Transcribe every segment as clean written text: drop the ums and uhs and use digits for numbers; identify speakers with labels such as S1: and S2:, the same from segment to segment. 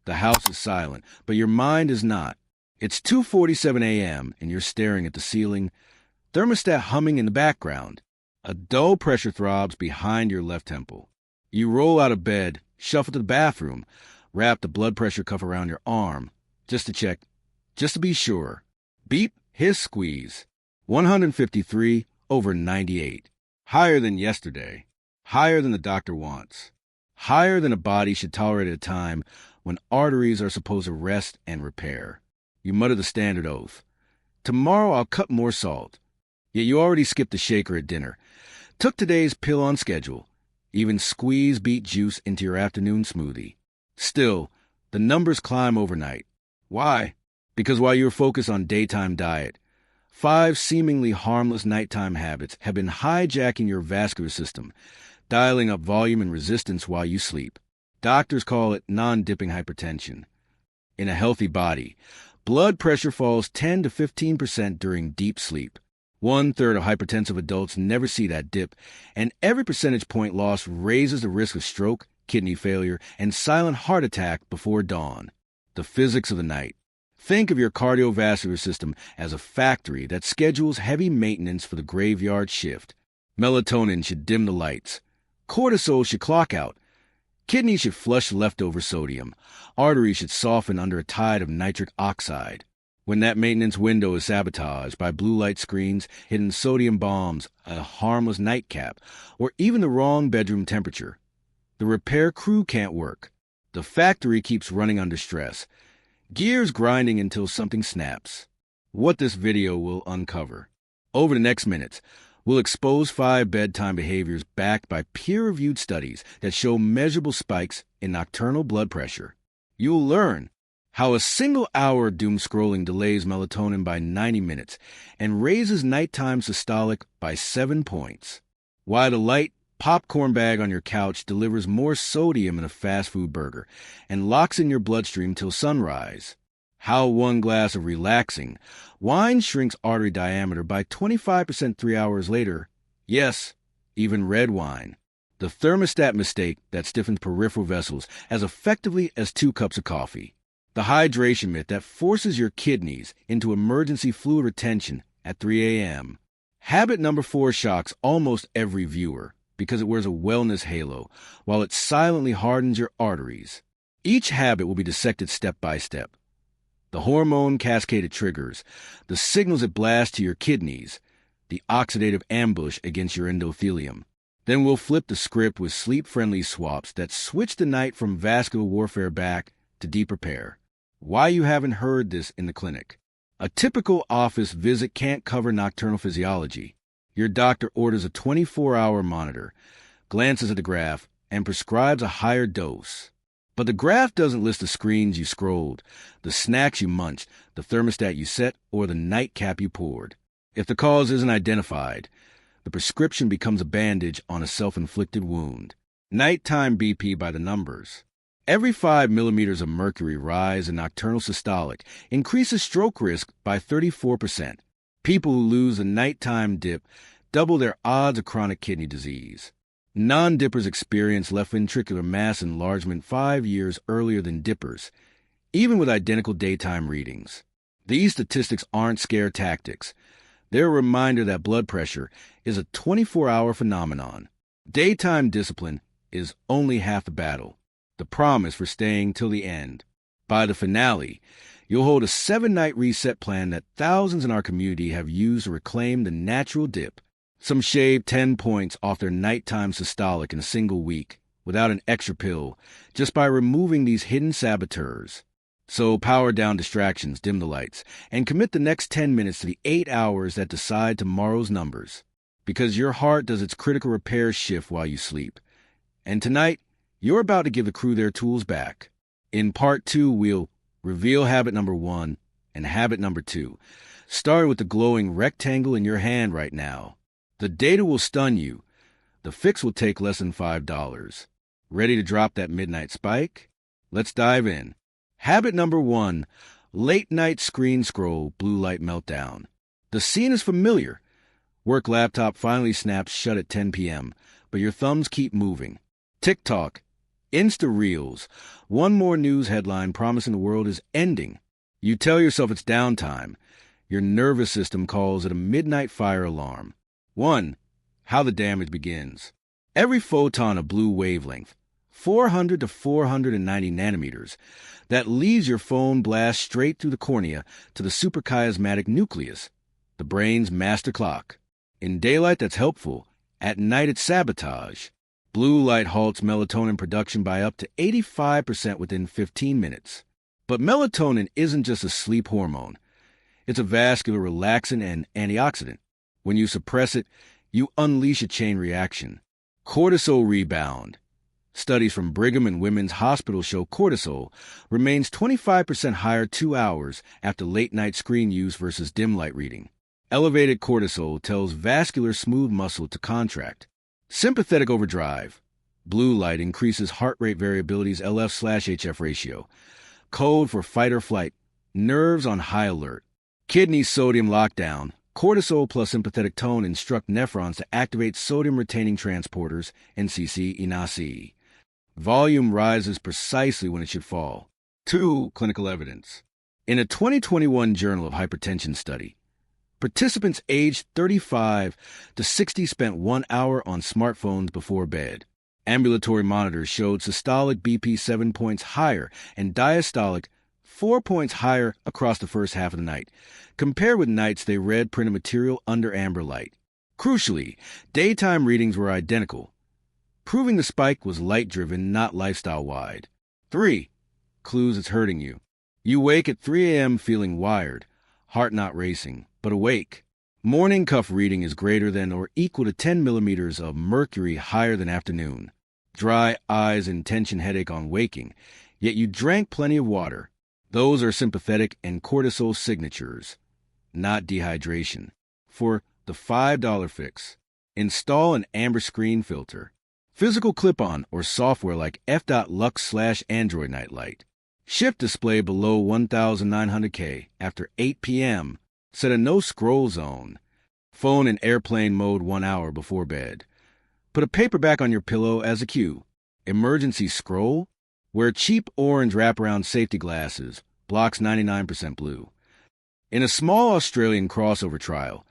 S1: The house is silent, but your mind is not. It's 2:47 a.m., and you're staring at the ceiling, thermostat humming in the background. A dull pressure throbs behind your left temple. You roll out of bed, shuffle to the bathroom, wrap the blood pressure cuff around your arm, just to check, just to be sure. Beep, hiss, squeeze. 153/98. Higher than yesterday. Higher than the doctor wants. Higher than a body should tolerate at a time when arteries are supposed to rest and repair. You mutter the standard oath. Tomorrow I'll cut more salt. Yet you already skipped the shaker at dinner. Took today's pill on schedule. Even squeeze beet juice into your afternoon smoothie. Still, the numbers climb overnight. Why? Because while you're focused on daytime diet, 5 seemingly harmless nighttime habits have been hijacking your vascular system, dialing up volume and resistance while you sleep. Doctors call it non-dipping hypertension. In a healthy body, blood pressure falls 10 to 15% during deep sleep. 1/3 of hypertensive adults never see that dip, and every percentage point loss raises the risk of stroke, kidney failure, and silent heart attack before dawn. The physics of the night. Think of your cardiovascular system as a factory that schedules heavy maintenance for the graveyard shift. Melatonin should dim the lights. Cortisol should clock out. Kidneys should flush leftover sodium. Arteries should soften under a tide of nitric oxide. When that maintenance window is sabotaged by blue light screens, hidden sodium bombs, a harmless nightcap, or even the wrong bedroom temperature, the repair crew can't work. The factory keeps running under stress, gears grinding until something snaps. What this video will uncover. Over the next minutes, we'll expose 5 bedtime behaviors backed by peer-reviewed studies that show measurable spikes in nocturnal blood pressure. You'll learn how a single hour of doom scrolling delays melatonin by 90 minutes and raises nighttime systolic by 7 points. Why the light popcorn bag on your couch delivers more sodium than a fast food burger and locks in your bloodstream till sunrise. How 1 glass of relaxing wine shrinks artery diameter by 25% 3 hours later. Yes, even red wine. The thermostat mistake that stiffens peripheral vessels as effectively as 2 cups of coffee. The hydration myth that forces your kidneys into emergency fluid retention at 3 a.m. Habit number 4 shocks almost every viewer because it wears a wellness halo while it silently hardens your arteries. Each habit will be dissected step by step. The hormone cascaded triggers, the signals it blasts to your kidneys, the oxidative ambush against your endothelium. Then we'll flip the script with sleep-friendly swaps that switch the night from vascular warfare back to deep repair. Why you haven't heard this in the clinic. A typical office visit can't cover nocturnal physiology. Your doctor orders a 24-hour monitor, glances at the graph, and prescribes a higher dose. But the graph doesn't list the screens you scrolled, the snacks you munched, the thermostat you set, or the nightcap you poured. If the cause isn't identified, the prescription becomes a bandage on a self-inflicted wound. Nighttime BP by the numbers. Every 5 millimeters of mercury rise in nocturnal systolic increases stroke risk by 34%. People who lose a nighttime dip double their odds of chronic kidney disease. Non-dippers experience left ventricular mass enlargement 5 years earlier than dippers, even with identical daytime readings. These statistics aren't scare tactics. They're a reminder that blood pressure is a 24-hour phenomenon. Daytime discipline is only half the battle, the promise for staying till the end. By the finale, you'll hold a 7-night reset plan that thousands in our community have used to reclaim the natural dip. Some shave 10 points off their nighttime systolic in a single week without an extra pill, just by removing these hidden saboteurs. So power down distractions, dim the lights, and commit the next 10 minutes to the 8 hours that decide tomorrow's numbers. Because your heart does its critical repair shift while you sleep. And tonight, you're about to give the crew their tools back. In part 2, we'll reveal habit number 1 and habit number 2, starting with the glowing rectangle in your hand right now. The data will stun you. The fix will take less than $5. Ready to drop that midnight spike? Let's dive in. Habit number 1, late night screen scroll, blue light meltdown. The scene is familiar. Work laptop finally snaps shut at 10 p.m., but your thumbs keep moving. TikTok, Insta Reels. One more news headline promising the world is ending. You tell yourself it's downtime. Your nervous system calls it a midnight fire alarm. 1. How the damage begins. Every photon of blue wavelength, 400 to 490 nanometers, that leaves your phone blasts straight through the cornea to the suprachiasmatic nucleus, the brain's master clock. In daylight, that's helpful. At night, it's sabotage. Blue light halts melatonin production by up to 85% within 15 minutes. But melatonin isn't just a sleep hormone. It's a vascular relaxant and antioxidant. When you suppress it, you unleash a chain reaction. Cortisol rebound. Studies from Brigham and Women's Hospital show cortisol remains 25% higher 2 hours after late-night screen use versus dim light reading. Elevated cortisol tells vascular smooth muscle to contract. Sympathetic overdrive. Blue light increases heart rate variability's LF/HF ratio. Code for fight or flight. Nerves on high alert. Kidney sodium lockdown. Cortisol plus sympathetic tone instruct nephrons to activate sodium-retaining transporters, NCC, Volume rises precisely when it should fall. 2. Clinical evidence. In a 2021 Journal of Hypertension study, participants aged 35 to 60 spent 1 hour on smartphones before bed. Ambulatory monitors showed systolic BP 7 points higher and diastolic 4 points higher across the first half of the night, compared with nights they read printed material under amber light. Crucially, daytime readings were identical, proving the spike was light-driven, not lifestyle-wide. 3. Clues it's hurting you. You wake at 3 a.m. feeling wired, heart not racing, but awake. Morning cuff reading is greater than or equal to 10 millimeters of mercury higher than afternoon. Dry eyes and tension headache on waking, yet you drank plenty of water. Those are sympathetic and cortisol signatures, not dehydration. For the $5 fix, install an amber screen filter. Physical clip-on or software like f.lux/Android Nightlight. Shift display below 1900K after 8 p.m. Set a no-scroll zone. Phone in airplane mode 1 hour before bed. Put a paperback on your pillow as a cue. Emergency scroll. Wear cheap orange wraparound safety glasses. Blocks 99% blue. In a small Australian crossover trial,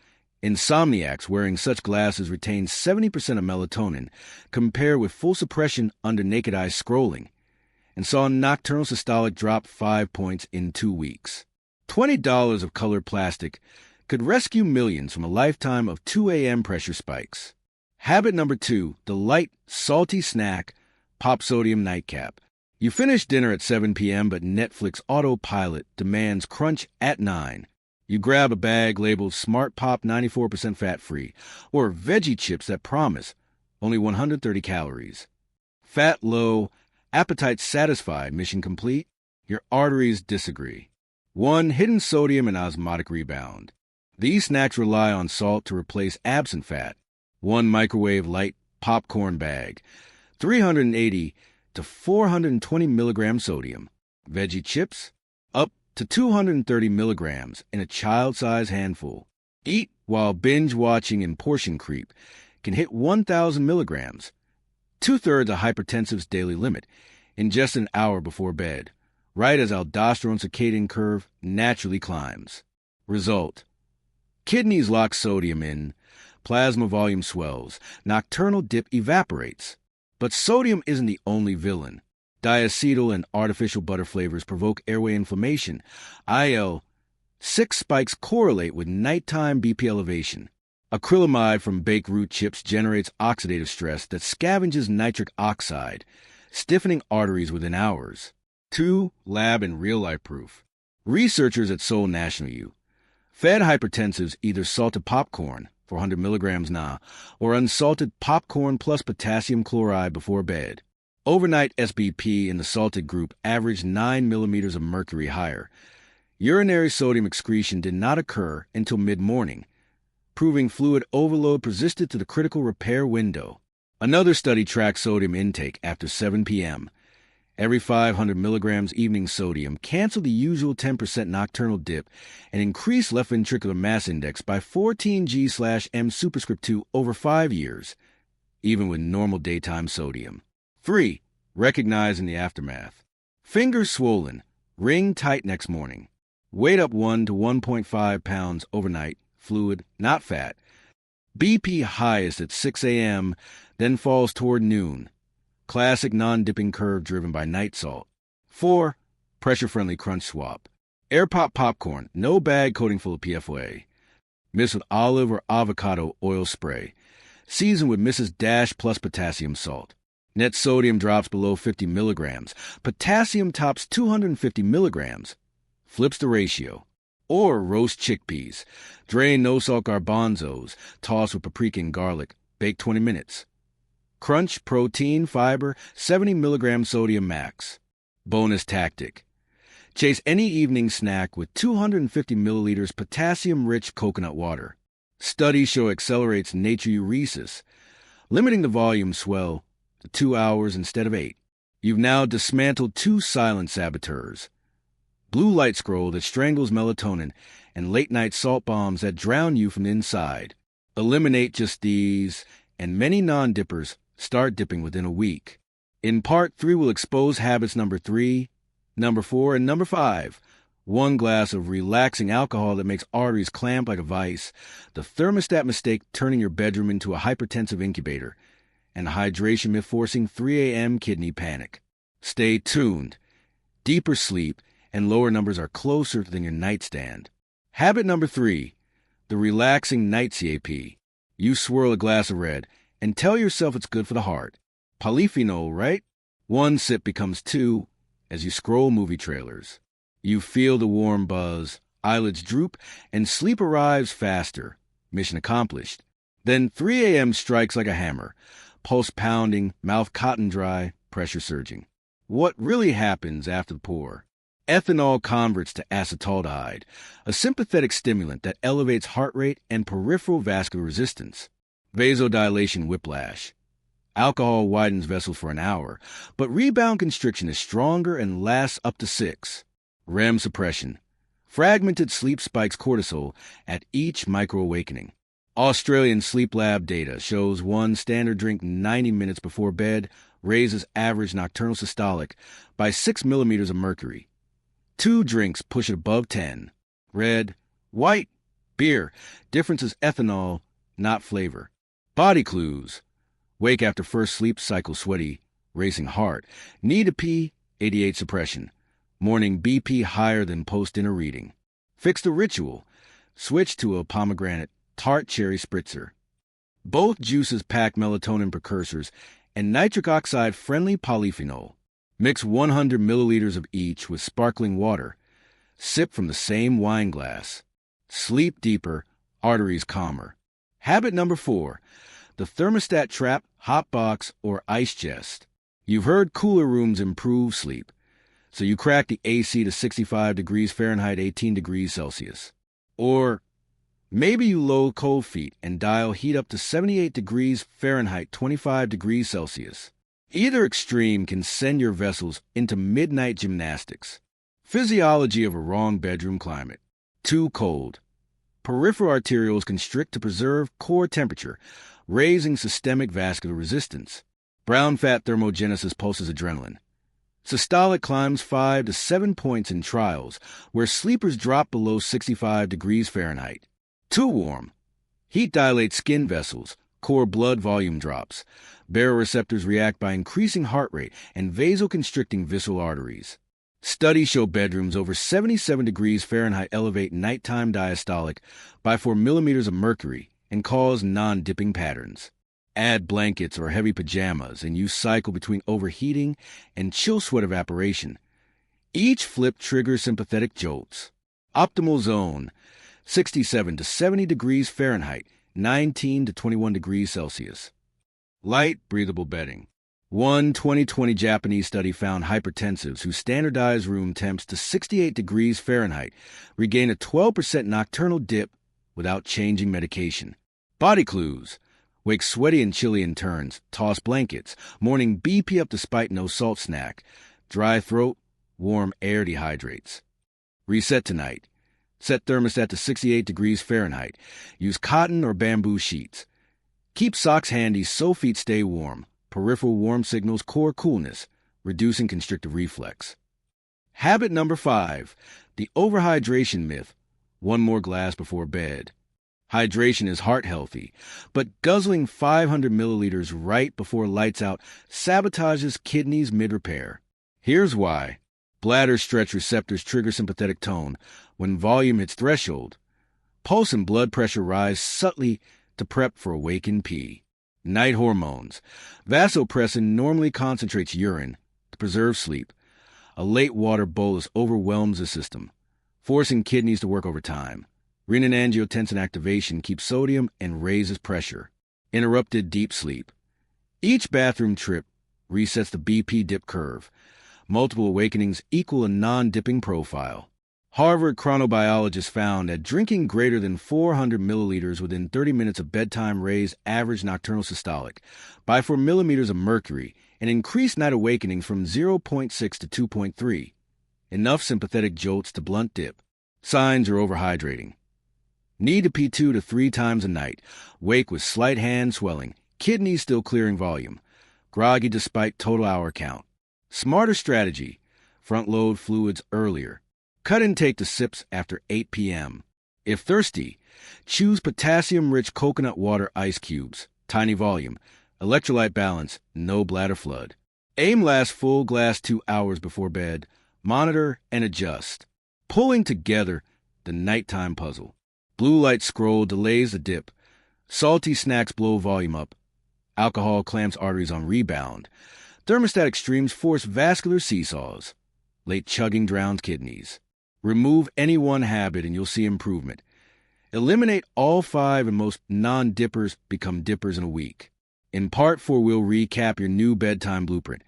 S1: insomniacs wearing such glasses retained 70% of melatonin compared with full suppression under naked eye scrolling, and saw nocturnal systolic drop 5 points in 2 weeks. $20 of colored plastic could rescue millions from a lifetime of 2 a.m. pressure spikes. Habit number 2, the light, salty snack, pop sodium nightcap. You finish dinner at 7 p.m., but Netflix autopilot demands crunch at 9. You grab a bag labeled Smart Pop 94% fat-free, or veggie chips that promise only 130 calories. Fat low, appetite satisfied, mission complete? Your arteries disagree. 1. Hidden sodium and osmotic rebound. These snacks rely on salt to replace absent fat. 1 microwave light popcorn bag, 380 to 420 milligrams sodium. Veggie chips, up to 230 milligrams in a child-sized handful. Eat while binge-watching and portion creep can hit 1,000 milligrams, 2/3 of hypertensives' daily limit, in just an hour before bed, right as aldosterone circadian curve naturally climbs. Result: kidneys lock sodium in, plasma volume swells, nocturnal dip evaporates. But sodium isn't the only villain. Diacetyl and artificial butter flavors provoke airway inflammation. IL-6 spikes correlate with nighttime BP elevation. Acrylamide from baked root chips generates oxidative stress that scavenges nitric oxide, stiffening arteries within hours. 2. Lab and real-life proof. Researchers at Seoul National U fed hypertensives either salted popcorn, 400 milligrams or unsalted popcorn plus potassium chloride before bed. Overnight SBP in the salted group averaged 9 millimeters of mercury higher. Urinary sodium excretion did not occur until mid-morning, proving fluid overload persisted to the critical repair window. Another study tracked sodium intake after 7 p.m. Every 500 milligrams evening sodium canceled the usual 10% nocturnal dip and increased left ventricular mass index by 14 G/M superscript 2 over 5 years, even with normal daytime sodium. 3. Recognize in the aftermath. Fingers swollen, ring tight next morning. Weight up 1 to 1.5 pounds overnight, fluid, not fat. BP highest at 6 a.m., then falls toward noon. Classic non-dipping curve driven by night salt. 4. Pressure-friendly crunch swap. Air pop popcorn, no bag coating full of PFOA. Mix with olive or avocado oil spray. Season with Mrs. Dash plus potassium salt. Net sodium drops below 50 milligrams. Potassium tops 250 milligrams. Flips the ratio. Or roast chickpeas. Drain no-salt garbanzos. Toss with paprika and garlic. Bake 20 minutes. Crunch, protein, fiber, 70 milligrams sodium max. Bonus tactic. Chase any evening snack with 250 milliliters potassium-rich coconut water. Studies show accelerates natriuresis, limiting the volume swell to 2 hours instead of 8. You've now dismantled 2 silent saboteurs. Blue light scroll that strangles melatonin and late-night salt bombs that drown you from the inside. Eliminate just these, and many non-dippers start dipping within a week. In Part 3, we'll expose habits number 3, number 4, and number 5. 1 glass of relaxing alcohol that makes arteries clamp like a vice, the thermostat mistake turning your bedroom into a hypertensive incubator, and hydration myth forcing 3 a.m. kidney panic. Stay tuned. Deeper sleep and lower numbers are closer than your nightstand. Habit number 3, the relaxing night CAP. You swirl a glass of red and tell yourself it's good for the heart. Polyphenol, right? 1 sip becomes 2 as you scroll movie trailers. You feel the warm buzz, eyelids droop, and sleep arrives faster. Mission accomplished. Then 3 a.m. strikes like a hammer. Pulse pounding, mouth cotton dry, pressure surging. What really happens after the pour? Ethanol converts to acetaldehyde, a sympathetic stimulant that elevates heart rate and peripheral vascular resistance. Vasodilation whiplash. Alcohol widens vessels for an hour, but rebound constriction is stronger and lasts up to 6. REM suppression. Fragmented sleep spikes cortisol at each micro-awakening. Australian Sleep Lab data shows 1 standard drink 90 minutes before bed raises average nocturnal systolic by 6 millimeters of mercury. 2 drinks push it above 10. Red, white, beer. Difference is ethanol, not flavor. Body clues. Wake after first sleep cycle sweaty, racing heart. Need to pee, 88 suppression. Morning BP higher than post-dinner reading. Fix the ritual. Switch to a pomegranate tart cherry spritzer. Both juices pack melatonin precursors and nitric oxide-friendly polyphenol. Mix 100 milliliters of each with sparkling water. Sip from the same wine glass. Sleep deeper, arteries calmer. Habit number 4, the thermostat trap, hot box, or ice chest. You've heard cooler rooms improve sleep, so you crack the AC to 65 degrees Fahrenheit, 18 degrees Celsius. Or maybe you low cold feet and dial heat up to 78 degrees Fahrenheit, 25 degrees Celsius. Either extreme can send your vessels into midnight gymnastics. Physiology of a wrong bedroom climate. Too cold. Peripheral arterioles constrict to preserve core temperature, raising systemic vascular resistance. Brown fat thermogenesis pulses adrenaline. Systolic climbs 5 to 7 points in trials, where sleepers drop below 65 degrees Fahrenheit. Too warm. Heat dilates skin vessels, core blood volume drops. Baroreceptors react by increasing heart rate and vasoconstricting visceral arteries. Studies show bedrooms over 77 degrees Fahrenheit elevate nighttime diastolic by 4 millimeters of mercury and cause non-dipping patterns. Add blankets or heavy pajamas and you cycle between overheating and chill sweat evaporation. Each flip triggers sympathetic jolts. Optimal zone, 67 to 70 degrees Fahrenheit, 19 to 21 degrees Celsius. Light, breathable bedding. One 2020 Japanese study found hypertensives who standardized room temps to 68 degrees Fahrenheit regain a 12% nocturnal dip without changing medication. Body clues. Wake sweaty and chilly in turns. Toss blankets. Morning BP up despite no salt snack. Dry throat. Warm air dehydrates. Reset tonight. Set thermostat to 68 degrees Fahrenheit. Use cotton or bamboo sheets. Keep socks handy so feet stay warm. Peripheral warm signals core coolness. reducing constrictive reflex. Habit number 5, the overhydration myth. One more glass before bed. Hydration is heart healthy, but guzzling 500 milliliters right before lights out sabotages kidneys mid-repair. Here's why. Bladder stretch receptors trigger sympathetic tone. When volume hits threshold, pulse and blood pressure rise subtly to prep for awakened pee. Night hormones. Vasopressin normally concentrates urine to preserve sleep. A late water bolus overwhelms the system, forcing kidneys to work overtime. Renin-angiotensin activation keeps sodium and raises pressure. Interrupted deep sleep. Each bathroom trip resets the BP dip curve. Multiple awakenings equal a non-dipping profile. Harvard chronobiologists found that drinking greater than 400 milliliters within 30 minutes of bedtime raised average nocturnal systolic by 4 millimeters of mercury and increased night awakenings from 0.6 to 2.3. Enough sympathetic jolts to blunt dip. Signs are overhydrating. Need to pee 2 to 3 times a night. Wake with slight hand swelling. Kidneys still clearing volume. Groggy despite total hour count. Smarter strategy. Front load fluids earlier. Cut intake to sips after 8 p.m. If thirsty, choose potassium-rich coconut water ice cubes. Tiny volume. Electrolyte balance. No bladder flood. Aim last full glass 2 hours before bed. Monitor and adjust. Pulling together the nighttime puzzle. Blue light scroll delays the dip. Salty snacks blow volume up. Alcohol clamps arteries on rebound. Thermostatic streams force vascular seesaws. Late chugging drowns kidneys. Remove any one habit and you'll see improvement. Eliminate all 5 and most non-dippers become dippers in a week. In Part 4, we'll recap your new bedtime blueprint,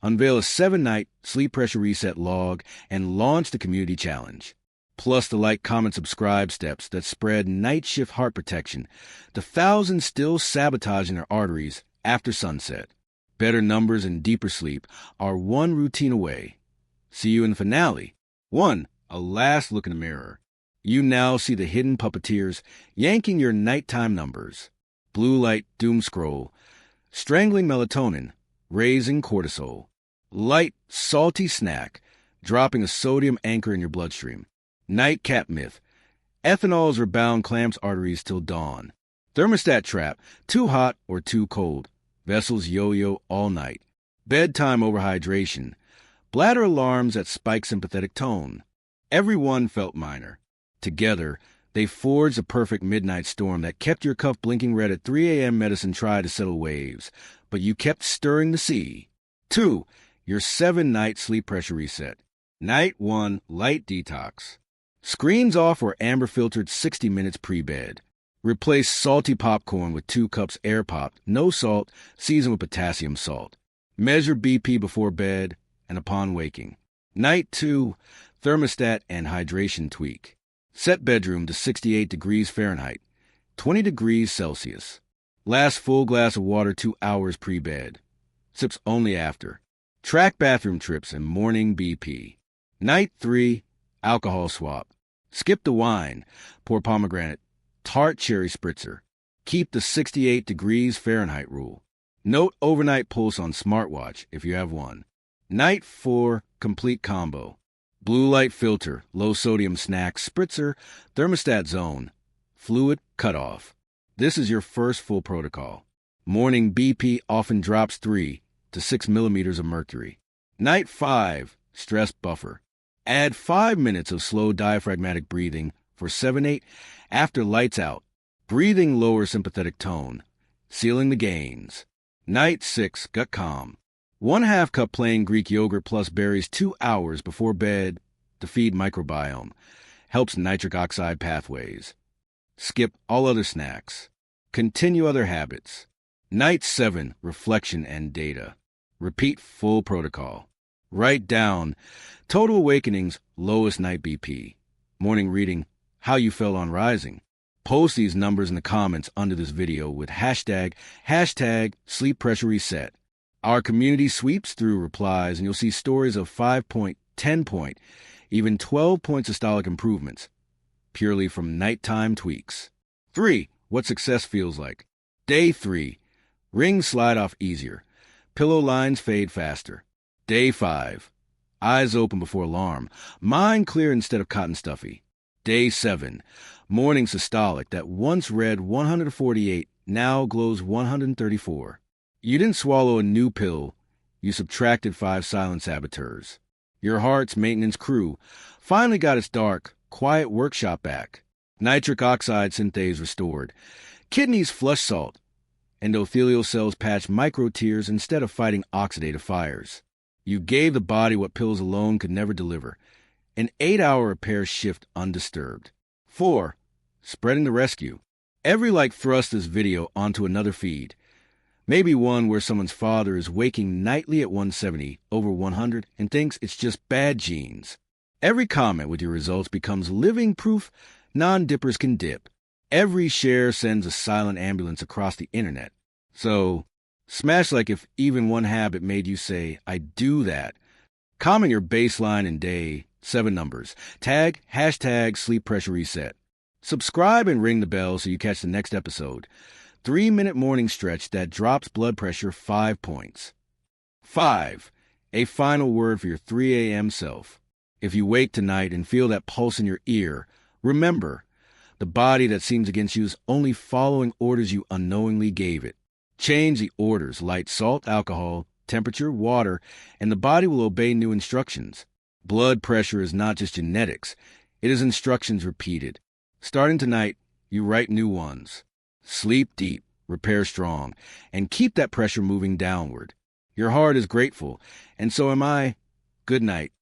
S1: unveil a 7-night sleep pressure reset log, and launch the community challenge. Plus the like, comment, subscribe steps that spread night shift heart protection to thousands still sabotaging their arteries after sunset. Better numbers and deeper sleep are one routine away. See you in the finale. 1. A last look in the mirror. You now see the hidden puppeteers yanking your nighttime numbers. Blue light doom scroll. Strangling melatonin. Raising cortisol. Light, salty snack. Dropping a sodium anchor in your bloodstream. Nightcap myth. Ethanols rebound clamps arteries till dawn. Thermostat trap. Too hot or too cold. Vessels yo-yo all night. Bedtime overhydration. Bladder alarms that spike sympathetic tone. Everyone felt minor. Together, they forged a perfect midnight storm that kept your cup blinking red at 3 a.m. Medicine tried to settle waves, but you kept stirring the sea. 2. Your 7-night sleep pressure reset. Night 1, light detox. Screens off or amber-filtered 60 minutes pre-bed. Replace salty popcorn with 2 cups air-popped, no salt, seasoned with potassium salt. Measure BP before bed and upon waking. Night 2, thermostat and hydration tweak. Set bedroom to 68 degrees Fahrenheit, 20 degrees Celsius. Last full glass of water 2 hours pre-bed. Sips only after. Track bathroom trips and morning BP. Night 3, alcohol swap. Skip the wine. Pour pomegranate. Tart cherry spritzer. Keep the 68 degrees Fahrenheit rule. Note overnight pulse on smartwatch if you have one. Night 4, complete combo. Blue light filter, low sodium snack, spritzer, thermostat zone, fluid cutoff. This is your first full protocol. Morning BP often drops 3 to 6 millimeters of mercury. Night 5, stress buffer. Add 5 minutes of slow diaphragmatic breathing for 7-8 after lights out. Breathing lowers sympathetic tone, sealing the gains. Night 6, gut calm. 1/2 cup plain Greek yogurt plus berries 2 hours before bed to feed microbiome. Helps nitric oxide pathways. Skip all other snacks. Continue other habits. Night 7, reflection and data. Repeat full protocol. Write down total awakenings, lowest night BP. Morning reading, how you felt on rising. Post these numbers in the comments under this video with hashtag sleep pressure reset. Our community sweeps through replies and you'll see stories of 5-point, 10-point, even 12-point systolic improvements, purely from nighttime tweaks. 3. What success feels like. Day 3. Rings slide off easier. Pillow lines fade faster. Day 5. Eyes open before alarm. Mind clear instead of cotton stuffy. Day 7. Morning systolic that once read 148 now glows 134. You didn't swallow a new pill. You subtracted 5 silent saboteurs. Your heart's maintenance crew finally got its dark, quiet workshop back. Nitric oxide synthase restored. Kidneys flush salt. Endothelial cells patch micro tears instead of fighting oxidative fires. You gave the body what pills alone could never deliver. An 8-hour repair shift undisturbed. 4. Spreading the rescue. Every like thrust this video onto another feed. Maybe one where someone's father is waking nightly at 170 over 100 and thinks it's just bad genes. Every comment with your results becomes living proof non-dippers can dip. Every share sends a silent ambulance across the internet. So, smash like if even one habit made you say, I do that. Comment your baseline and day, 7 numbers. Tag, #sleep pressure reset. Subscribe and ring the bell so you catch the next episode. 3-minute morning stretch that drops blood pressure 5 points. 5. A final word for your 3 a.m. self. If you wake tonight and feel that pulse in your ear, remember, the body that seems against you is only following orders you unknowingly gave it. Change the orders, light salt, alcohol, temperature, water, and the body will obey new instructions. Blood pressure is not just genetics. It is instructions repeated. Starting tonight, you write new ones. Sleep deep, repair strong, and keep that pressure moving downward. Your heart is grateful, and so am I. Good night.